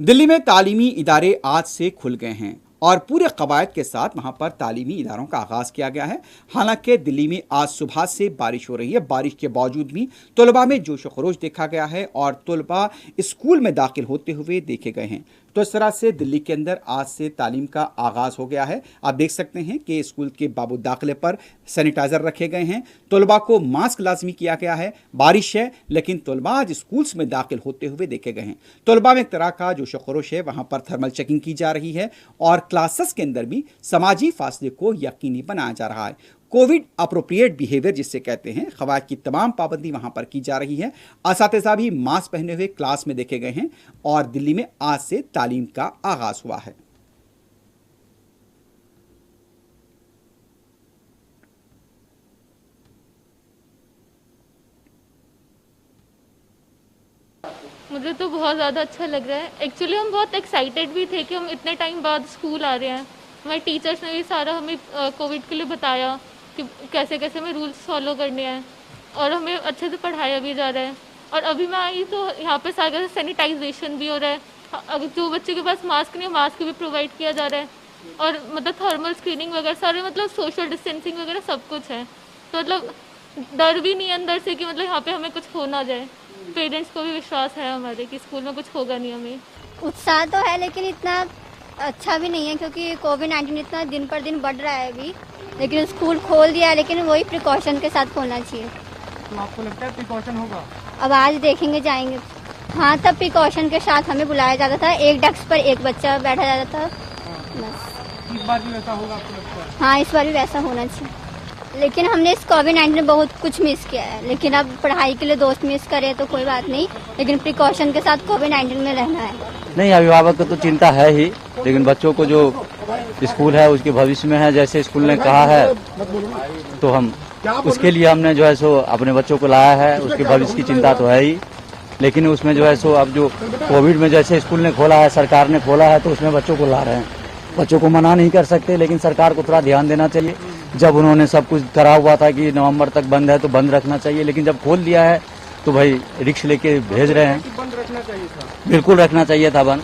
दिल्ली में तालीमी इदारे आज से खुल गए हैं और पूरे कवायद के साथ वहां पर तालीमी इदारों का आगाज किया गया है। हालांकि दिल्ली में आज सुबह से बारिश हो रही है। बारिश के बावजूद भी तलबा में जोश व खरोश देखा गया है और तलबा स्कूल में दाखिल होते हुए देखे गए हैं। तो इस तरह से दिल्ली के अंदर आज से तालीम का आगाज हो गया है। आप देख सकते हैं कि स्कूल के बाबू दाखिले पर सैनिटाइजर रखे गए हैं। तलबा को मास्क लाजमी किया गया है। बारिश है लेकिन तलबा आज स्कूल्स में दाखिल होते हुए देखे गए हैं। तलबा में एक तरह का जोश व खरोश है। वहां पर थर्मल चेकिंग की जा रही है और क्लासेस के अंदर भी समाजी फासले को यकीनी बनाया जा रहा है। कोविड अप्रोप्रिएट बिहेवियर जिसे कहते हैं, क़वायद की तमाम पाबंदी वहां पर की जा रही है। असातिज़ा भी मास्क पहने हुए क्लास में देखे गए हैं और दिल्ली में आज से तालीम का आगाज हुआ है। मुझे तो बहुत ज़्यादा अच्छा लग रहा है। एक्चुअली हम बहुत एक्साइटेड भी थे कि हम इतने टाइम बाद स्कूल आ रहे हैं। हमारे टीचर्स ने भी सारा हमें कोविड के लिए बताया कि कैसे कैसे हमें रूल्स फॉलो करने हैं और हमें अच्छे से पढ़ाया भी जा रहा है। और अभी मैं आई तो यहाँ पे सारा सैनिटाइजेशन भी हो रहा है। अगर जो बच्चे के पास मास्क नहीं है, मास्क भी प्रोवाइड किया जा रहा है और मतलब थर्मल स्क्रीनिंग वगैरह सारे, मतलब सोशल डिस्टेंसिंग वगैरह सब कुछ है। तो मतलब डर भी नहीं है अंदर से कि मतलब यहाँ पे हमें कुछ हो ना जाए। पेरेंट्स को भी विश्वास है हमारे कि स्कूल में कुछ होगा नहीं हमें। उत्साह तो है लेकिन इतना अच्छा भी नहीं है क्योंकि कोविड-19 इतना दिन पर दिन बढ़ रहा है अभी। लेकिन स्कूल खोल दिया है लेकिन वही प्रिकॉशन के साथ खोलना चाहिए। तो आपको लगता है प्रिकॉशन होगा? अब आज देखेंगे, जाएंगे। हाँ, तब प्रिकॉशन के साथ हमें बुलाया जाता था। एक डेस्क पर एक बच्चा बैठा जाता था बस। इस बार भी वैसा होगा आपको लगता है? हाँ, इस बार भी वैसा होना चाहिए। लेकिन हमने इस कोविड-19 में बहुत कुछ मिस किया है। लेकिन अब पढ़ाई के लिए दोस्त मिस करे तो कोई बात नहीं, लेकिन प्रिकॉशन के साथ कोविड-19 में रहना है। नहीं, अभिभावक को तो चिंता है ही, लेकिन बच्चों को जो स्कूल है उसके भविष्य में है, जैसे स्कूल ने कहा है तो हम उसके लिए हमने जो है सो अपने बच्चों को लाया है। उसके भविष्य की चिंता तो है ही, लेकिन उसमें जो है सो अब जो कोविड में जैसे स्कूल ने खोला है, सरकार ने खोला है, तो उसमें बच्चों को ला रहे हैं। बच्चों को मना नहीं कर सकते, लेकिन सरकार को थोड़ा ध्यान देना चाहिए। जब उन्होंने सब कुछ करा हुआ था कि नवंबर तक बंद है तो बंद रखना चाहिए, लेकिन जब खोल दिया है तो भाई रिक्स लेके भेज रहे हैं। बंद रखना चाहिए था। बिल्कुल रखना चाहिए था बंद।